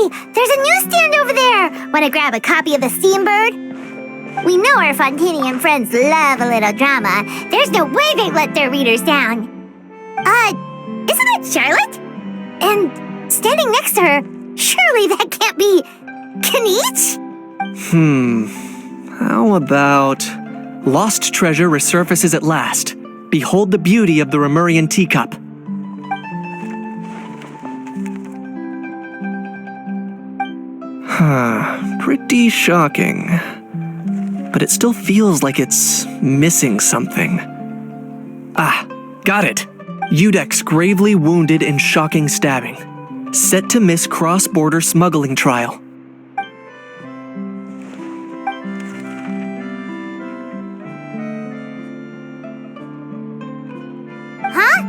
There's a newsstand over there! Wanna grab a copy of the Steambird? We know our Fontanian friends love a little drama. There's no way they'd let their readers down. Isn't that Charlotte? And standing next to her, surely that can't be Kinich? How about... Lost treasure resurfaces at last. Behold the beauty of the Remurian teacup. Pretty shocking. But it still feels like it's missing something. Got it. Udex gravely wounded in shocking stabbing. Set to miss cross-border smuggling trial. Huh?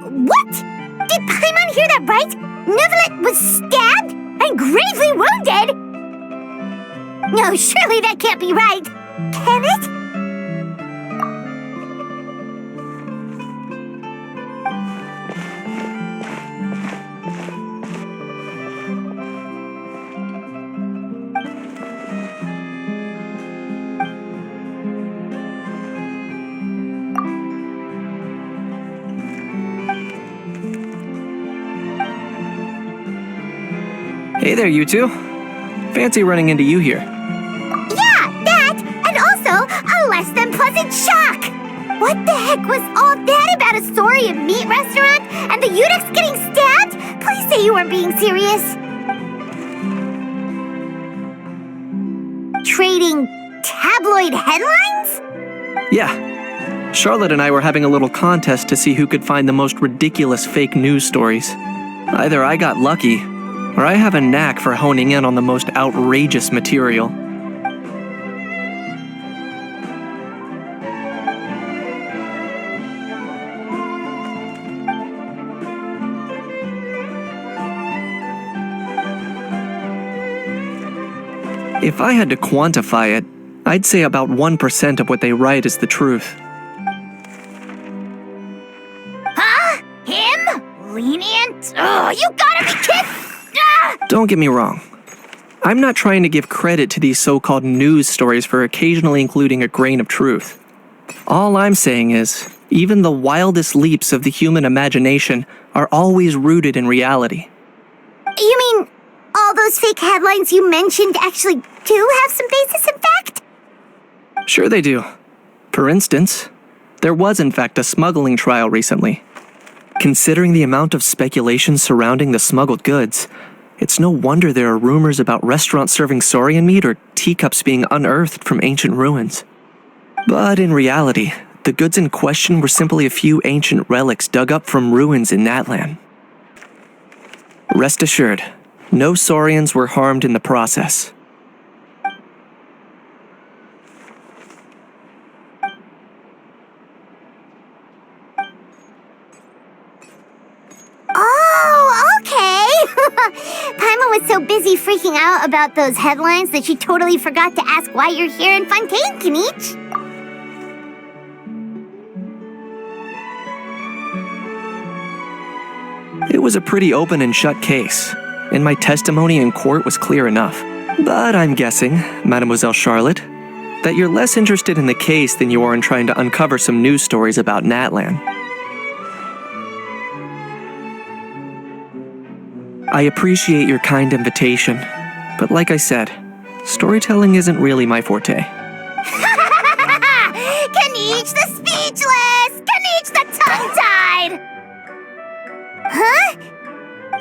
What? Did Paimon hear that right? Neuvillette was stabbed and gravely wounded? No, surely that can't be right. Can it? Hey there, you two. Fancy running into you here. A less than pleasant shock! What the heck was all that about a story of meat restaurant and the Udex getting stabbed? Please say you weren't being serious. Trading tabloid headlines? Yeah. Charlotte and I were having a little contest to see who could find the most ridiculous fake news stories. Either I got lucky, or I have a knack for honing in on the most outrageous material. If I had to quantify it, I'd say about 1% of what they write is the truth. Huh? Him? Lenient? Oh, you gotta be kidding! Don't get me wrong. I'm not trying to give credit to these so-called news stories for occasionally including a grain of truth. All I'm saying is, even the wildest leaps of the human imagination are always rooted in reality. You mean all those fake headlines you mentioned actually do have some basis in fact? Sure they do. For instance, there was in fact a smuggling trial recently. Considering the amount of speculation surrounding the smuggled goods, it's no wonder there are rumors about restaurants serving saurian meat or teacups being unearthed from ancient ruins. But in reality, the goods in question were simply a few ancient relics dug up from ruins in Natlan. Rest assured, no saurians were harmed in the process. Oh, okay! Paimon was so busy freaking out about those headlines that she totally forgot to ask why you're here in Fontaine, Kinich. It was a pretty open and shut case, and my testimony in court was clear enough. But I'm guessing, Mademoiselle Charlotte, that you're less interested in the case than you are in trying to uncover some news stories about Natlan. I appreciate your kind invitation, but like I said, storytelling isn't really my forte. Kinich the speechless! Kinich the tongue-tied! Huh?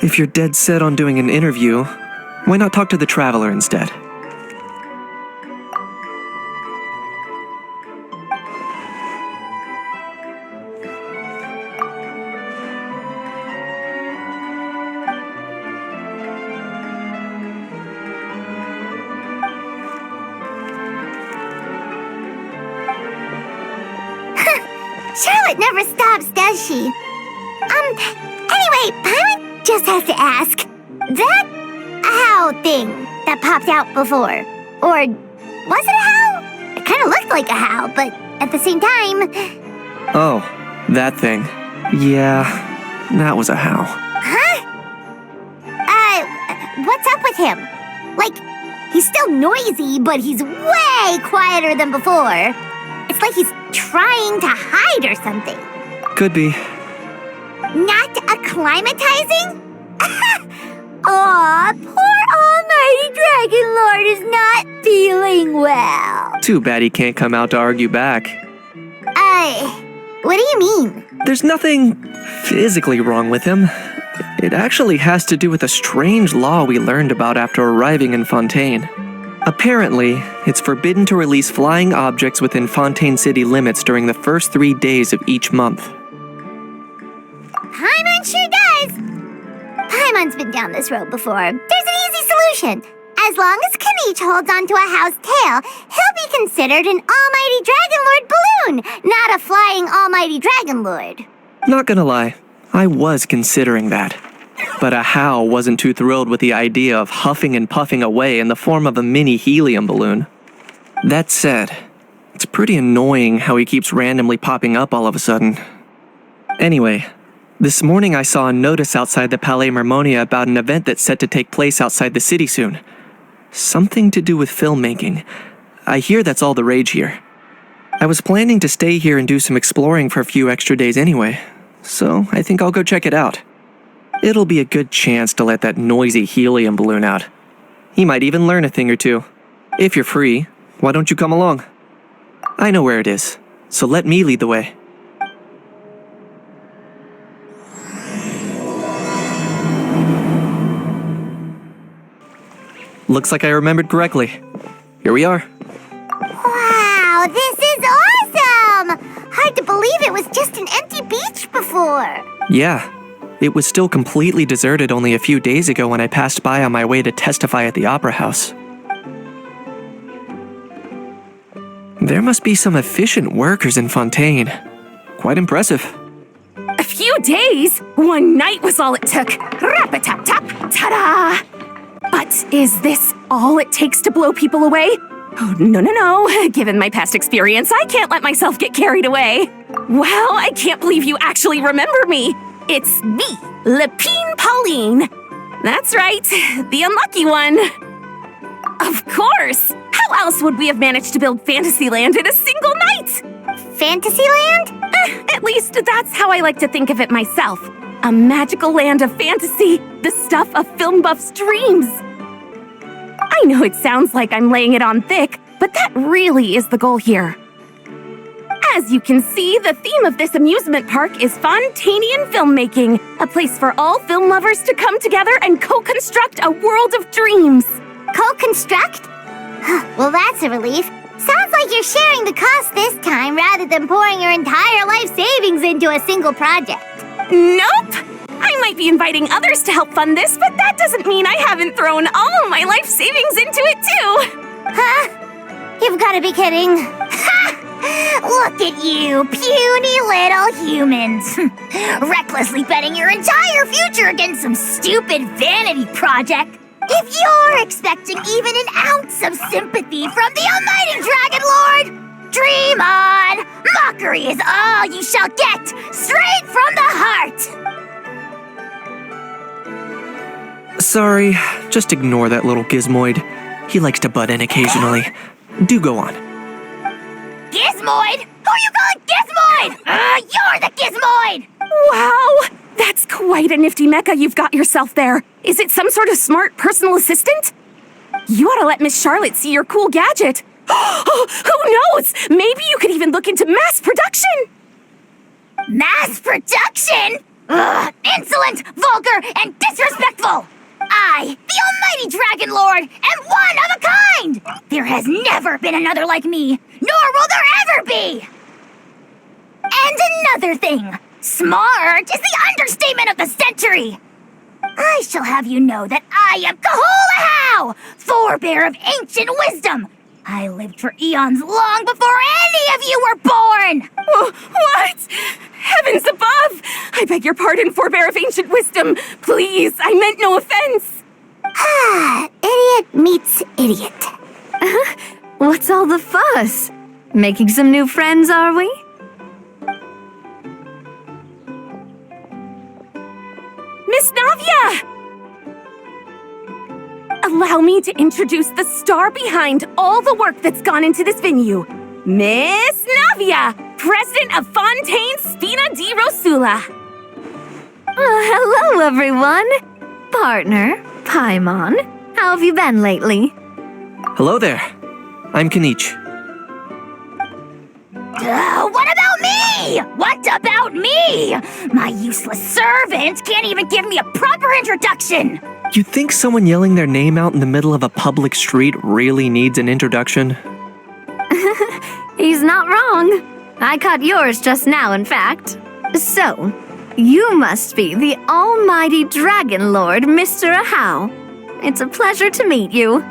If you're dead set on doing an interview, why not talk to the Traveler instead? Charlotte never stops, does she? Anyway, Paimon just has to ask. That owl thing that popped out before, or was it a howl? It kind of looked like a howl, but at the same time... Oh, that thing. Yeah, that was a howl. Huh? What's up with him? Like, he's still noisy, but he's way quieter than before. It's like he's trying to hide or something. Could be. Not acclimatizing? Aw, poor Almighty Dragon Lord is not feeling well. Too bad he can't come out to argue back. What do you mean? There's nothing physically wrong with him. It actually has to do with a strange law we learned about after arriving in Fontaine. Apparently, it's forbidden to release flying objects within Fontaine city limits during the first 3 days of each month. Paimon sure does. Paimon's been down this road before. There's an easy solution. As long as Kaniche holds onto a house tail, he'll be considered an Almighty Dragon Lord balloon, not a flying Almighty Dragon Lord. Not gonna lie, I was considering that. But Ahau wasn't too thrilled with the idea of huffing and puffing away in the form of a mini helium balloon. That said, it's pretty annoying how he keeps randomly popping up all of a sudden. Anyway, this morning I saw a notice outside the Palais Mermonia about an event that's set to take place outside the city soon. Something to do with filmmaking. I hear that's all the rage here. I was planning to stay here and do some exploring for a few extra days anyway, so I think I'll go check it out. It'll be a good chance to let that noisy helium balloon out. He might even learn a thing or two. If you're free, why don't you come along? I know where it is, so let me lead the way. Looks like I remembered correctly. Here we are. Wow, this is awesome! Hard to believe it was just an empty beach before. Yeah, it was still completely deserted only a few days ago when I passed by on my way to testify at the Opera House. There must be some efficient workers in Fontaine. Quite impressive. A few days? One night was all it took. Rap-a-tap-tap, ta-da! But is this all it takes to blow people away? Oh, no. Given my past experience, I can't let myself get carried away. Well, I can't believe you actually remember me. It's me, Lepine Pauline. That's right, the unlucky one. Of course! How else would we have managed to build Fantasyland in a single night? Fantasyland? At least that's how I like to think of it myself. A magical land of fantasy, the stuff of film buffs' dreams. I know it sounds like I'm laying it on thick, but that really is the goal here. As you can see, the theme of this amusement park is Fontainian filmmaking, a place for all film lovers to come together and co-construct a world of dreams. Co-construct? Well, that's a relief. Sounds like you're sharing the cost this time rather than pouring your entire life savings into a single project. Nope! I might be inviting others to help fund this, but that doesn't mean I haven't thrown all my life savings into it too! Huh? You've got to be kidding. Ha! Look at you, puny little humans. Recklessly betting your entire future against some stupid vanity project. If you're expecting even an ounce of sympathy from the Almighty Dragon Lord, dream on! Mockery is all you shall get, straight from the heart! Sorry, just ignore that little gizmoid. He likes to butt in occasionally. Do go on. Gizmoid? Who you calling Gizmoid? You're the Gizmoid! Wow! That's quite a nifty mecha you've got yourself there. Is it some sort of smart personal assistant? You ought to let Miss Charlotte see your cool gadget. Who knows? Maybe you could even look into mass production. Mass production? Ugh, insolent, vulgar, and disrespectful! I, the Almighty Dragon Lord, am one of a kind! There has never been another like me, nor will there ever be! And another thing, smart is the understatement of the century! I shall have you know that I am Kahulahau, forebear of ancient wisdom! I lived for eons long before any of you were born! What? Heavens above! I beg your pardon, forebear of ancient wisdom. Please, I meant no offense. Idiot meets idiot. What's all the fuss? Making some new friends, are we? Miss Navia! allow me to introduce the star behind all the work that's gone into this venue. Miss Navia, President of Fontaine Spina di Rosula. Hello, everyone. Partner, Paimon, how have you been lately? Hello there. I'm Kanich. What about me? What about me? My useless servant can't even give me a proper introduction. You think someone yelling their name out in the middle of a public street really needs an introduction? He's not wrong. I caught yours just now, in fact. So, you must be the almighty Dragon Lord, Mr. Ahau. It's a pleasure to meet you.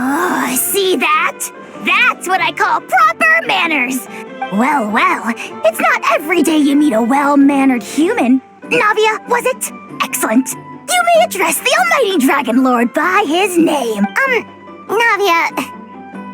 Oh, see that? That's what I call proper manners. Well, it's not every day you meet a well-mannered human. Navia, was it? Excellent. You may address the almighty Dragon Lord by his name. Navia,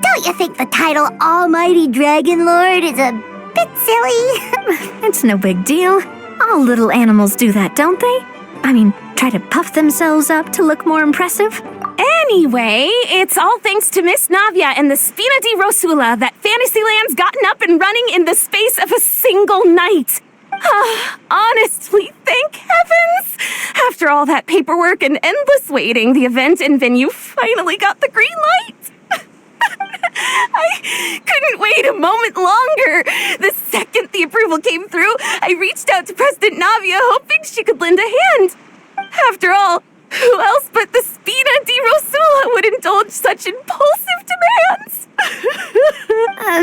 don't you think the title Almighty Dragon Lord is a bit silly? It's no big deal. All little animals do that, don't they? I mean, try to puff themselves up to look more impressive. Anyway, it's all thanks to Miss Navia and the Spina di Rosula that Fantasyland's gotten up and running in the space of a single night. Honestly, thank heavens! After all that paperwork and endless waiting, the event and venue finally got the green light. I couldn't wait a moment longer. The second the approval came through, I reached out to President Navia, hoping she could lend a hand. After all, who else but the Spina di Rosula would indulge such impulsive demands?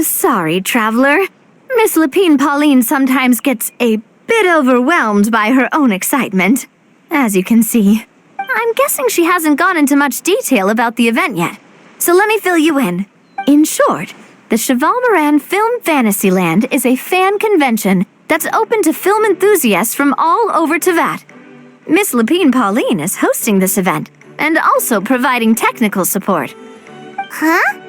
Sorry, traveler. Miss Lapine Pauline sometimes gets a bit overwhelmed by her own excitement. As you can see, I'm guessing she hasn't gone into much detail about the event yet. So let me fill you in. In short, the Cheval Moran Film Fantasyland is a fan convention that's open to film enthusiasts from all over Teyvat. Miss Lapine Pauline is hosting this event and also providing technical support. Huh?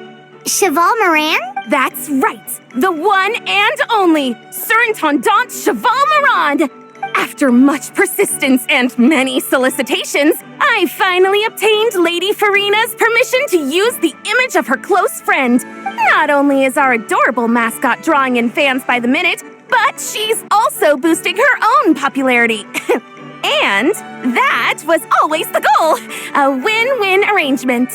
Cheval Moran? That's right, the one and only Surintendant Cheval Moran. After much persistence and many solicitations, I finally obtained Lady Farina's permission to use the image of her close friend. Not only is our adorable mascot drawing in fans by the minute, but she's also boosting her own popularity. And that was always the goal, a win-win arrangement.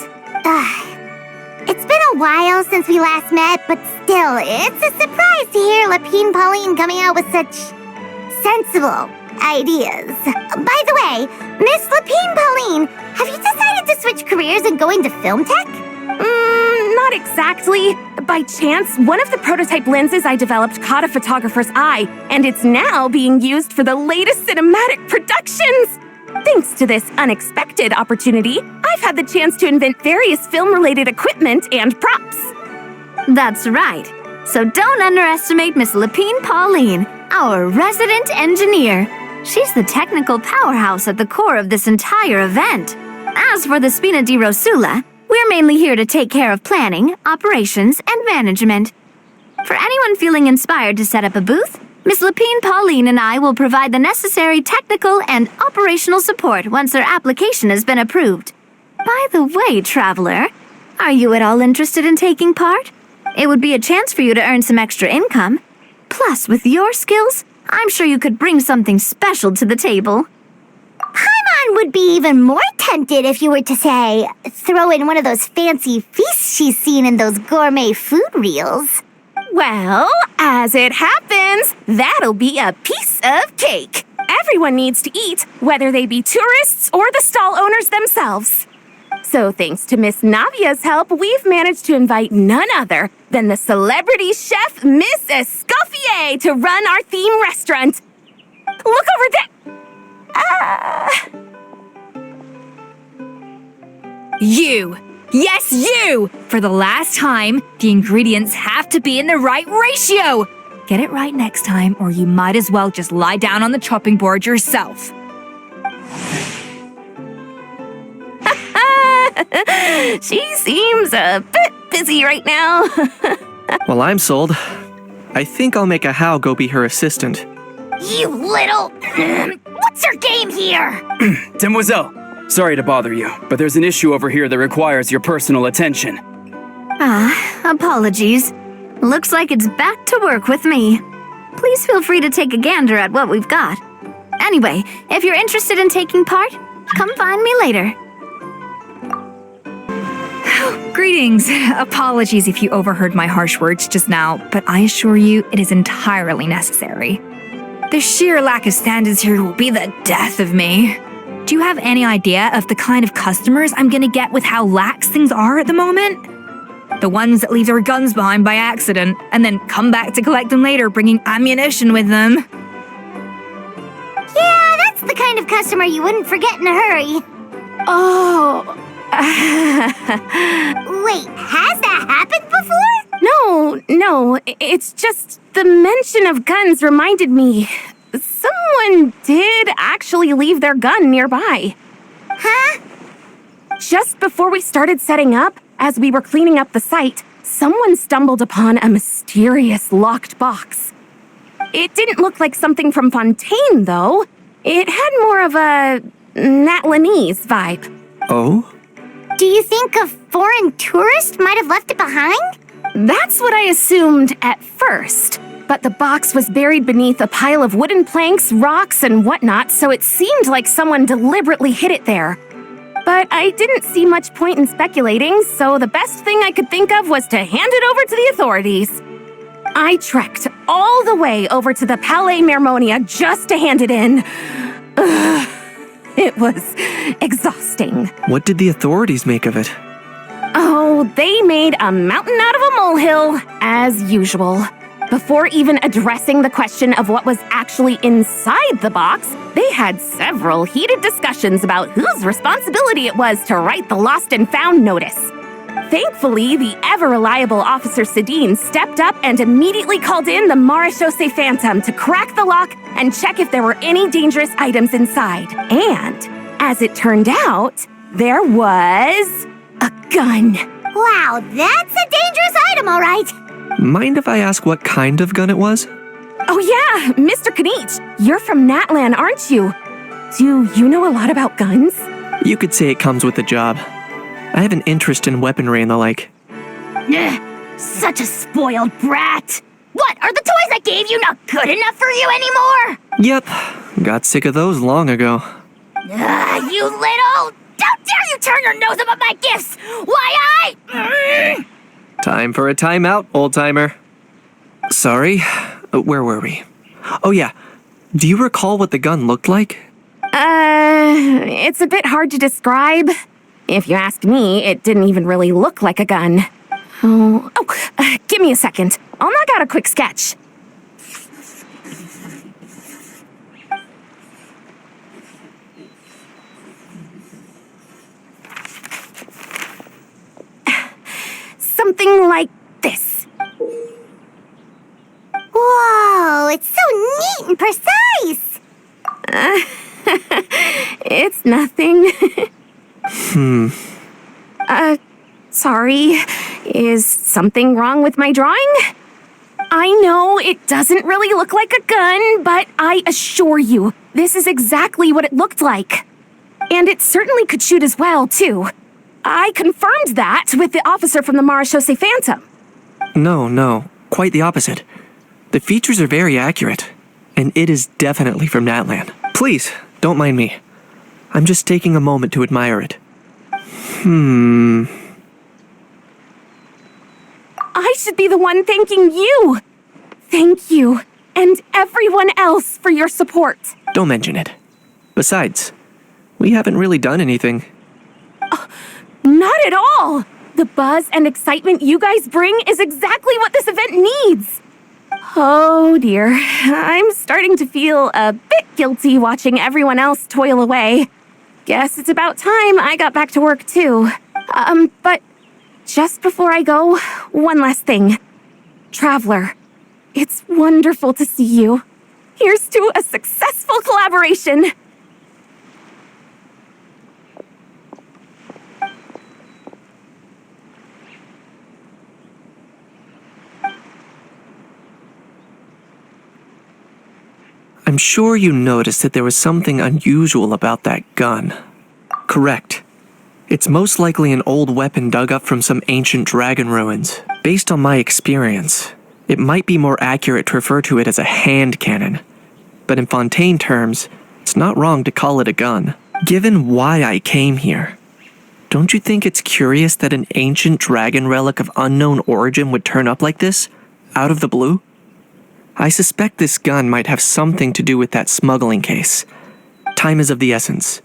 It's been a while since we last met, but still, it's a surprise to hear Lapine Pauline coming out with such sensible ideas. By the way, Miss Lapine Pauline, have you decided to switch careers and go into film tech? Not exactly. By chance, one of the prototype lenses I developed caught a photographer's eye, and it's now being used for the latest cinematic productions. Thanks to this unexpected opportunity, I've had the chance to invent various film-related equipment and props. That's right. So don't underestimate Miss Lapine Pauline, our resident engineer. She's the technical powerhouse at the core of this entire event. As for the Spina di Rosula, we're mainly here to take care of planning, operations, and management. For anyone feeling inspired to set up a booth, Miss Lapine Pauline and I will provide the necessary technical and operational support once their application has been approved. By the way, traveler, are you at all interested in taking part? It would be a chance for you to earn some extra income. Plus, with your skills, I'm sure you could bring something special to the table. Paimon would be even more tempted if you were to, say, throw in one of those fancy feasts she's seen in those gourmet food reels. Well, as it happens, that'll be a piece of cake. Everyone needs to eat, whether they be tourists or the stall owners themselves. So thanks to Miss Navia's help, we've managed to invite none other than the celebrity chef, Miss Escoffier, to run our theme restaurant. Look over there. You! Yes, you! For the last time, the ingredients have to be in the right ratio! Get it right next time, or you might as well just lie down on the chopping board yourself. She seems a bit busy right now. Well, I'm sold. I think I'll make a How go be her assistant. You little... What's your game here? Demoiselle, sorry to bother you, but there's an issue over here that requires your personal attention. Apologies. Looks like it's back to work with me. Please feel free to take a gander at what we've got. Anyway, if you're interested in taking part, come find me later. Greetings. Apologies if you overheard my harsh words just now, but I assure you it is entirely necessary. The sheer lack of standards here will be the death of me. Do you have any idea of the kind of customers I'm gonna get with how lax things are at the moment? The ones that leave their guns behind by accident and then come back to collect them later bringing ammunition with them. Yeah, that's the kind of customer you wouldn't forget in a hurry. Oh. Wait, has that happened before? No, it's just the mention of guns reminded me. Someone did actually leave their gun nearby. Huh? Just before we started setting up, as we were cleaning up the site, someone stumbled upon a mysterious locked box. It didn't look like something from Fontaine, though. It had more of a Natlanese vibe. Oh? Do you think a foreign tourist might have left it behind? That's what I assumed at first. But the box was buried beneath a pile of wooden planks, rocks, and whatnot, so it seemed like someone deliberately hid it there. But I didn't see much point in speculating, so the best thing I could think of was to hand it over to the authorities. I trekked all the way over to the Palais Mermonia just to hand it in. Ugh, it was exhausting. What did the authorities make of it? Oh, they made a mountain out of a molehill, as usual. Before even addressing the question of what was actually inside the box, they had several heated discussions about whose responsibility it was to write the lost and found notice. Thankfully, the ever-reliable Officer Sedine stepped up and immediately called in the Marechaussee Phantom to crack the lock and check if there were any dangerous items inside. And, as it turned out, there was a gun. Wow, that's a dangerous item, all right. Mind if I ask what kind of gun it was? Oh yeah, Mr. Kanich, you're from Natlan, aren't you? Do you know a lot about guns? You could say it comes with the job. I have an interest in weaponry and the like. Such a spoiled brat. What, are the toys I gave you not good enough for you anymore? Yep, got sick of those long ago. You little... Don't dare you turn your nose up at my gifts! Why, Time for a timeout, old-timer. Sorry, where were we? Oh yeah, do you recall what the gun looked like? It's a bit hard to describe. If you ask me, it didn't even really look like a gun. Give me a second. I'll knock out a quick sketch. Something like this. Whoa, it's so neat and precise. It's nothing. Sorry. Is something wrong with my drawing? I know it doesn't really look like a gun, but I assure you, this is exactly what it looked like. And it certainly could shoot as well, too. I confirmed that with the officer from the Marechaussee Phantom. No, quite the opposite. The features are very accurate, and it is definitely from Natlan. Please, don't mind me. I'm just taking a moment to admire it. I should be the one thanking you. Thank you, and everyone else for your support. Don't mention it. Besides, we haven't really done anything. Not at all! The buzz and excitement you guys bring is exactly what this event needs! Oh dear, I'm starting to feel a bit guilty watching everyone else toil away. Guess it's about time I got back to work too. But just before I go, one last thing. Traveler, it's wonderful to see you. Here's to a successful collaboration! I'm sure you noticed that there was something unusual about that gun. Correct. It's most likely an old weapon dug up from some ancient dragon ruins. Based on my experience, it might be more accurate to refer to it as a hand cannon. But in Fontaine terms, it's not wrong to call it a gun. Given why I came here, don't you think it's curious that an ancient dragon relic of unknown origin would turn up like this, out of the blue? I suspect this gun might have something to do with that smuggling case. Time is of the essence,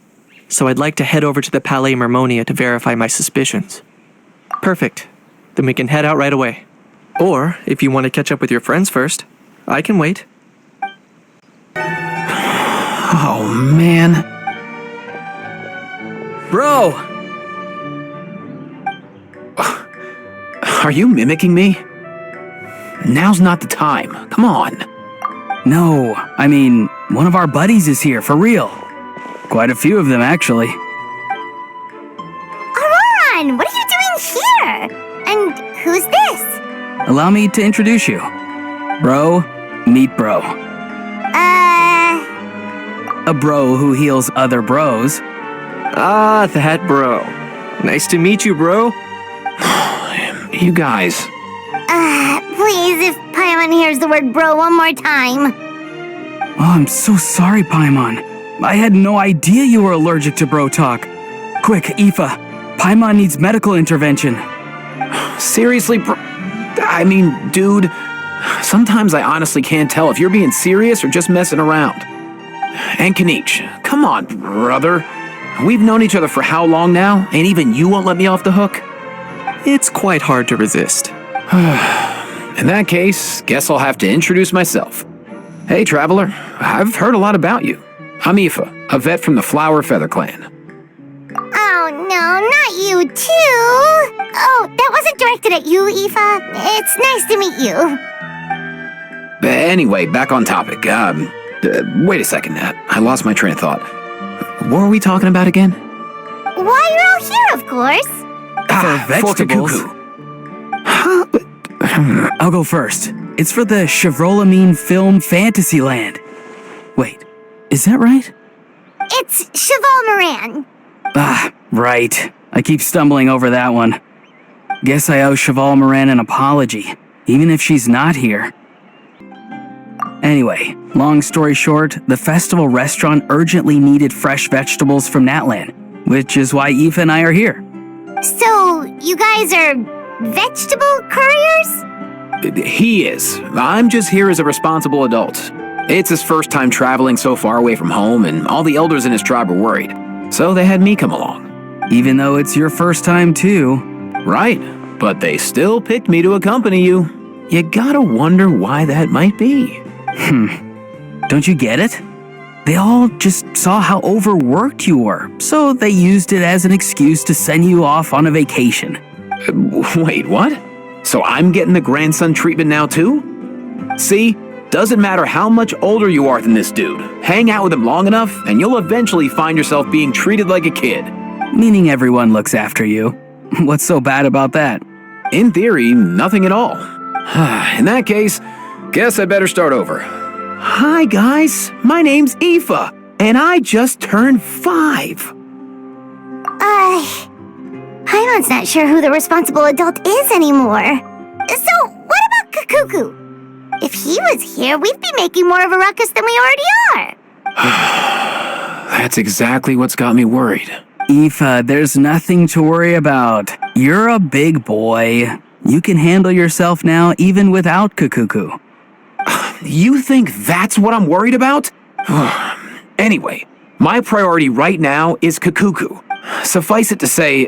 so I'd like to head over to the Palais Mermonia to verify my suspicions. Perfect. Then we can head out right away. Or, if you want to catch up with your friends first, I can wait. Oh, man. Bro! Are you mimicking me? Now's not the time. Come on. No, I mean, one of our buddies is here, for real. Quite a few of them, actually. Auroran, what are you doing here? And who's this? Allow me to introduce you. Bro, meet Bro. A bro who heals other bros. Ah, that bro. Nice to meet you, bro. You guys. Please, if Paimon hears the word bro one more time. Oh, I'm so sorry, Paimon. I had no idea you were allergic to bro talk. Quick, Aoife. Paimon needs medical intervention. Seriously, I mean, dude, sometimes I honestly can't tell if you're being serious or just messing around. And Kanich, come on, brother. We've known each other for how long now, and even you won't let me off the hook? It's quite hard to resist. In that case, guess I'll have to introduce myself. Hey, traveler, I've heard a lot about you. I'm Aoife, a vet from the Flower Feather Clan. Oh no, not you too! Oh, that wasn't directed at you, Aoife. It's nice to meet you. Anyway, back on topic. Wait a second, I lost my train of thought. What were we talking about again? Why, you're all here, of course. For vegetables. Huh? I'll go first. It's for the Chevrolamine film Fantasyland. Wait, is that right? It's Cheval Moran. Ah, right. I keep stumbling over that one. Guess I owe Cheval Moran an apology, even if she's not here. Anyway, long story short, the festival restaurant urgently needed fresh vegetables from Natlan, which is why Aoife and I are here. So, you guys are vegetable couriers? He is. I'm just here as a responsible adult. It's his first time traveling so far away from home, and all the elders in his tribe were worried. So they had me come along. Even though it's your first time too. Right, but they still picked me to accompany you. You gotta wonder why that might be. Don't you get it? They all just saw how overworked you were, so they used it as an excuse to send you off on a vacation. Wait, what? So I'm getting the grandson treatment now too? See, doesn't matter how much older you are than this dude. Hang out with him long enough, and you'll eventually find yourself being treated like a kid. Meaning everyone looks after you. What's so bad about that? In theory, nothing at all. In that case, guess I better start over. Hi guys, my name's Aoife, and I just turned 5. Paimon's not sure who the responsible adult is anymore. So, what about Kakuku? If he was here, we'd be making more of a ruckus than we already are. That's exactly what's got me worried. Aoife, there's nothing to worry about. You're a big boy. You can handle yourself now even without Kakuku. You think that's what I'm worried about? Anyway, my priority right now is Kakuku. Suffice it to say,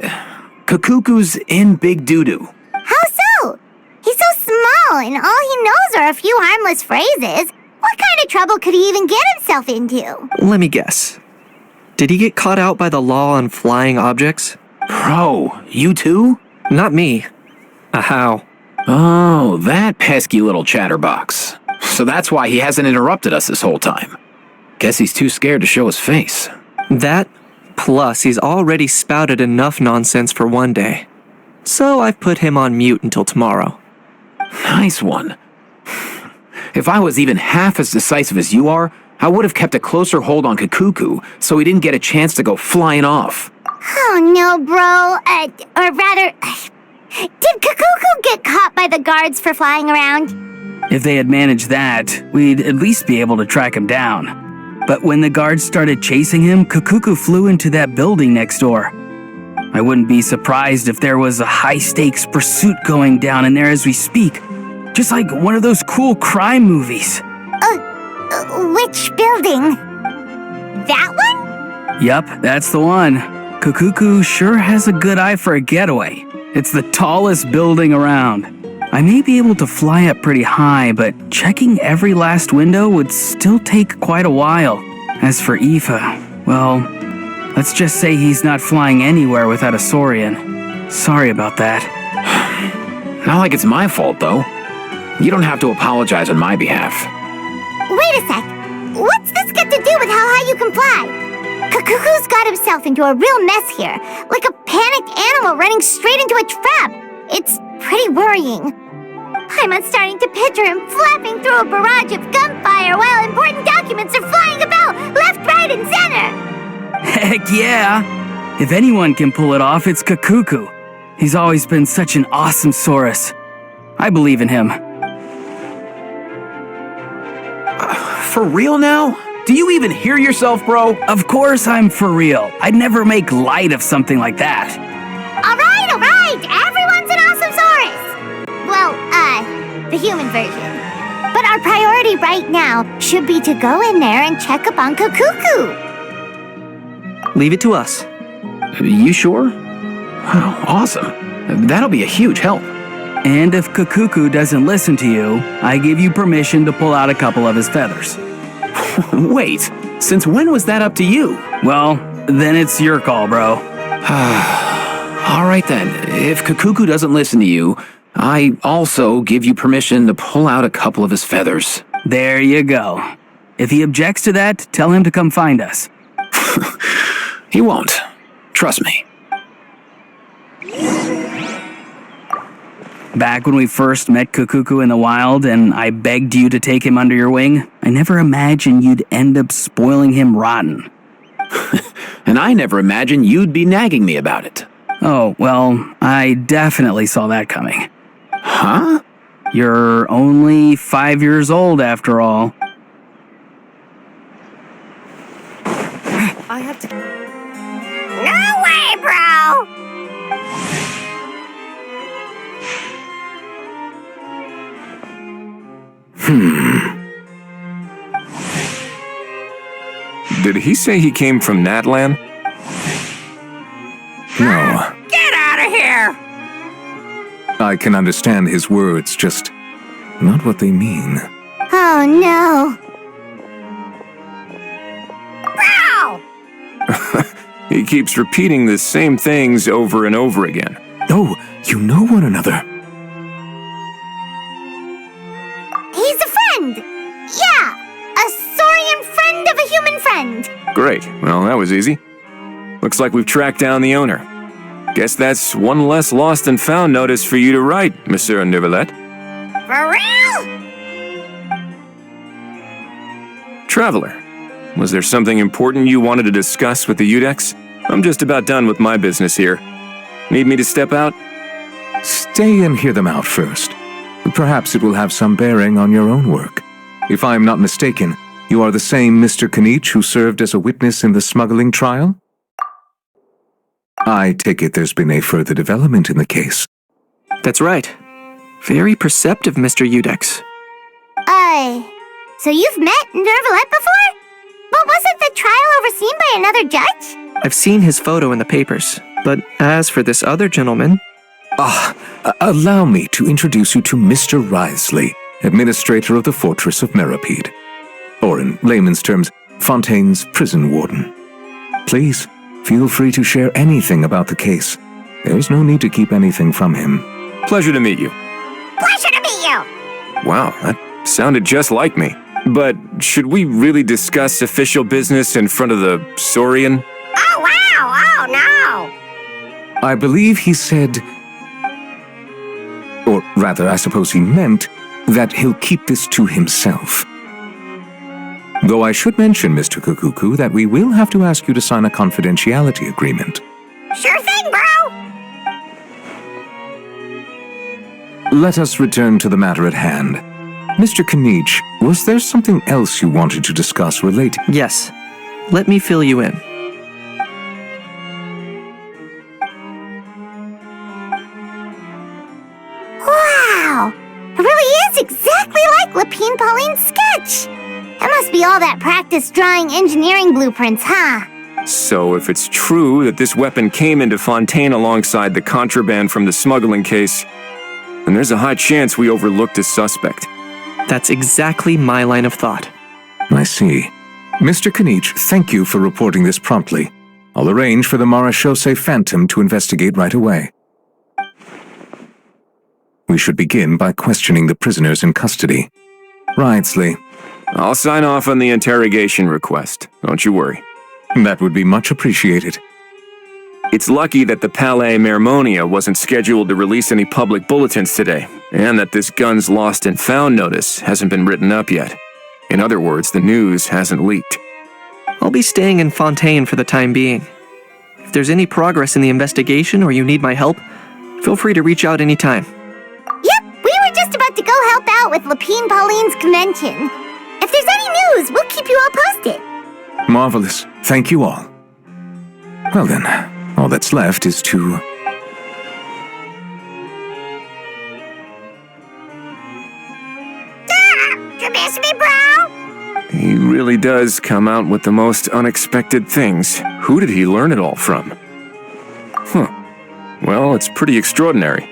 Kakuku's in big doo-doo. How so? He's so small, and all he knows are a few harmless phrases. What kind of trouble could he even get himself into? Let me guess. Did he get caught out by the law on flying objects? Bro, you too? Not me. How? Oh, that pesky little chatterbox. So that's why he hasn't interrupted us this whole time. Guess he's too scared to show his face. That, plus he's already spouted enough nonsense for one day. So I've put him on mute until tomorrow. Nice one. If I was even half as decisive as you are, I would have kept a closer hold on Kakuku so he didn't get a chance to go flying off. Oh no, bro. Or rather, did Kakuku get caught by the guards for flying around? If they had managed that, we'd at least be able to track him down. But when the guards started chasing him, Kakuku flew into that building next door. I wouldn't be surprised if there was a high-stakes pursuit going down in there as we speak. Just like one of those cool crime movies. Which building? That one? Yup, that's the one. Kakuku sure has a good eye for a getaway. It's the tallest building around. I may be able to fly up pretty high, but checking every last window would still take quite a while. As for Aoife, well, let's just say he's not flying anywhere without a Saurian. Sorry about that. Not like it's my fault, though. You don't have to apologize on my behalf. Wait a sec. What's this got to do with how high you can fly? Kakuku's got himself into a real mess here, like a panicked animal running straight into a trap. It's pretty worrying. I'm starting to picture him flapping through a barrage of gunfire while important documents are flying about left, right, and center. Heck yeah! If anyone can pull it off, it's Kakuku. He's always been such an awesome Saurus. I believe in him. For real now? Do you even hear yourself, bro? Of course I'm for real. I'd never make light of something like that. All right. Everyone's an awesome Saurus. Well, the human version. But our priority right now should be to go in there and check up on Kakuku. Leave it to us. You sure? Wow, awesome. That'll be a huge help. And if Kakuku doesn't listen to you, I give you permission to pull out a couple of his feathers. Wait, since when was that up to you? Well, then it's your call, bro. All right then, if Kakuku doesn't listen to you, I also give you permission to pull out a couple of his feathers. There you go. If he objects to that, tell him to come find us. He won't. Trust me. Back when we first met Kakuku in the wild and I begged you to take him under your wing, I never imagined you'd end up spoiling him rotten. And I never imagined you'd be nagging me about it. Oh, well, I definitely saw that coming. Huh? You're only 5 years old after all. I have to... No way, bro! Did he say he came from Natlan? No. Get out of here! I can understand his words, just not what they mean. Oh no. Bro! He keeps repeating the same things over and over again. Oh, you know one another. He's a friend! Yeah! A Saurian friend of a human friend! Great. Well, that was easy. Looks like we've tracked down the owner. Guess that's one less lost and found notice for you to write, Monsieur Neuvillette. For real? Traveler, was there something important you wanted to discuss with the Udex? I'm just about done with my business here. Need me to step out? Stay and hear them out first. Perhaps it will have some bearing on your own work. If I am not mistaken, you are the same Mr. Kanich who served as a witness in the smuggling trial? I take it there's been a further development in the case. That's right. Very perceptive, Mr. Udex. So you've met Neuvillette before? But wasn't the trial overseen by another judge? I've seen his photo in the papers, but as for this other gentleman... Allow me to introduce you to Mr. Wriothesley, administrator of the Fortress of Meripede. Or in layman's terms, Fontaine's prison warden. Please, feel free to share anything about the case. There's no need to keep anything from him. Pleasure to meet you. Pleasure to meet you! Wow, that sounded just like me. But should we really discuss official business in front of the Saurian? Oh, wow! Oh, no! I believe he said... Or rather, I suppose he meant that he'll keep this to himself. Though I should mention, Mr. Kukuku, that we will have to ask you to sign a confidentiality agreement. Sure thing, bro! Let us return to the matter at hand. Mr. Kanich, was there something else you wanted to discuss relating? Yes. Let me fill you in. Wow! It really is exactly like Lapine Pauline's sketch! That must be all that practice drawing engineering blueprints, huh? So if it's true that this weapon came into Fontaine alongside the contraband from the smuggling case, then there's a high chance we overlooked a suspect. That's exactly my line of thought. I see. Mr. Kanich, thank you for reporting this promptly. I'll arrange for the Marechaussee Phantom to investigate right away. We should begin by questioning the prisoners in custody. Wrightsley. I'll sign off on the interrogation request. Don't you worry. That would be much appreciated. It's lucky that the Palais Mermonia wasn't scheduled to release any public bulletins today, and that this Guns Lost and Found notice hasn't been written up yet. In other words, the news hasn't leaked. I'll be staying in Fontaine for the time being. If there's any progress in the investigation or you need my help, feel free to reach out anytime. Yep, we were just about to go help out with Lapine Pauline's convention. If there's any news, we'll keep you all posted. Marvelous. Thank you all. Well then, all that's left is to... You miss me, bro? He really does come out with the most unexpected things. Who did he learn it all from? Well, it's pretty extraordinary.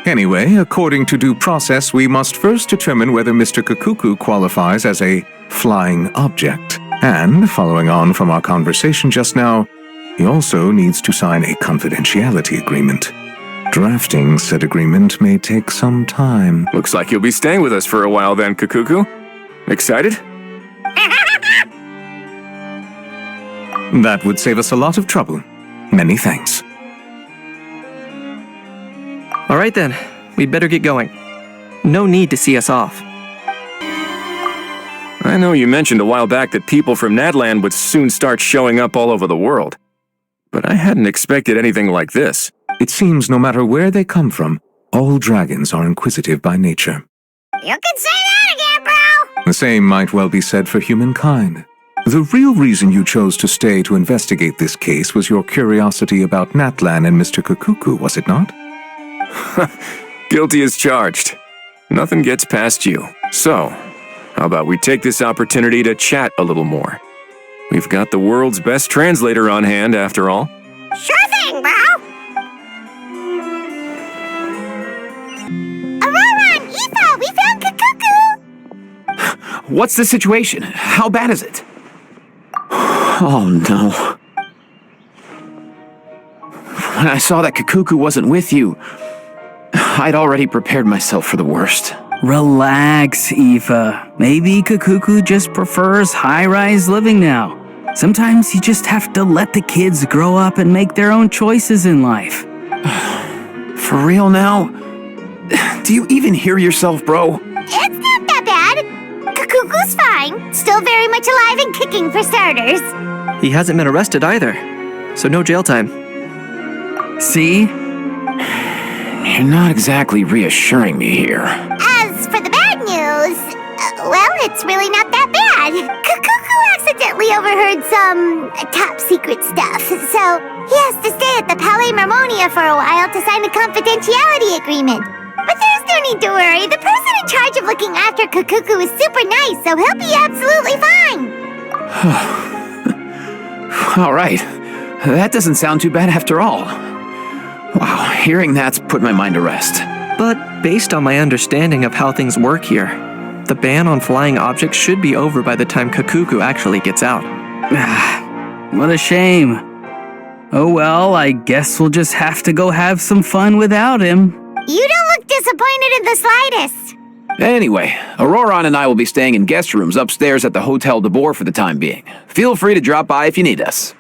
Anyway, according to due process, we must first determine whether Mr. Kukuku qualifies as a flying object. And, following on from our conversation just now, he also needs to sign a confidentiality agreement. Drafting said agreement may take some time. Looks like you'll be staying with us for a while then, Kukuku. Excited? That would save us a lot of trouble. Many thanks. All right then, we'd better get going. No need to see us off. I know you mentioned a while back that people from Nadland would soon start showing up all over the world. But I hadn't expected anything like this. It seems no matter where they come from, all dragons are inquisitive by nature. You can say that again, bro! The same might well be said for humankind. The real reason you chose to stay to investigate this case was your curiosity about Natlan and Mr. Kukuku, was it not? Guilty as charged. Nothing gets past you. So, how about we take this opportunity to chat a little more? We've got the world's best translator on hand, after all. Sure thing, bro! Aurora and Aoife, we found Kukuku! What's the situation? How bad is it? Oh no. When I saw that Kukuku wasn't with you, I'd already prepared myself for the worst. Relax, Aoife. Maybe Kukuku just prefers high-rise living now. Sometimes you just have to let the kids grow up and make their own choices in life. For real now? Do you even hear yourself, bro? It's not that bad. Kukuku's fine. Still very much alive and kicking for starters. He hasn't been arrested either, so no jail time. See? You're not exactly reassuring me here. As for the bad news, well, it's really not that bad. Kukuku accidentally overheard some top secret stuff, so he has to stay at the Palais Mermonia for a while to sign a confidentiality agreement. But there's no need to worry. The person in charge of looking after Kukuku is super nice, so he'll be absolutely fine. All right. That doesn't sound too bad after all. Wow, hearing that's put my mind to rest. But based on my understanding of how things work here, the ban on flying objects should be over by the time Kukuku actually gets out. What a shame. Oh well, I guess we'll just have to go have some fun without him. You don't look disappointed in the slightest. Anyway, Aurora and I will be staying in guest rooms upstairs at the Hotel de Boer for the time being. Feel free to drop by if you need us.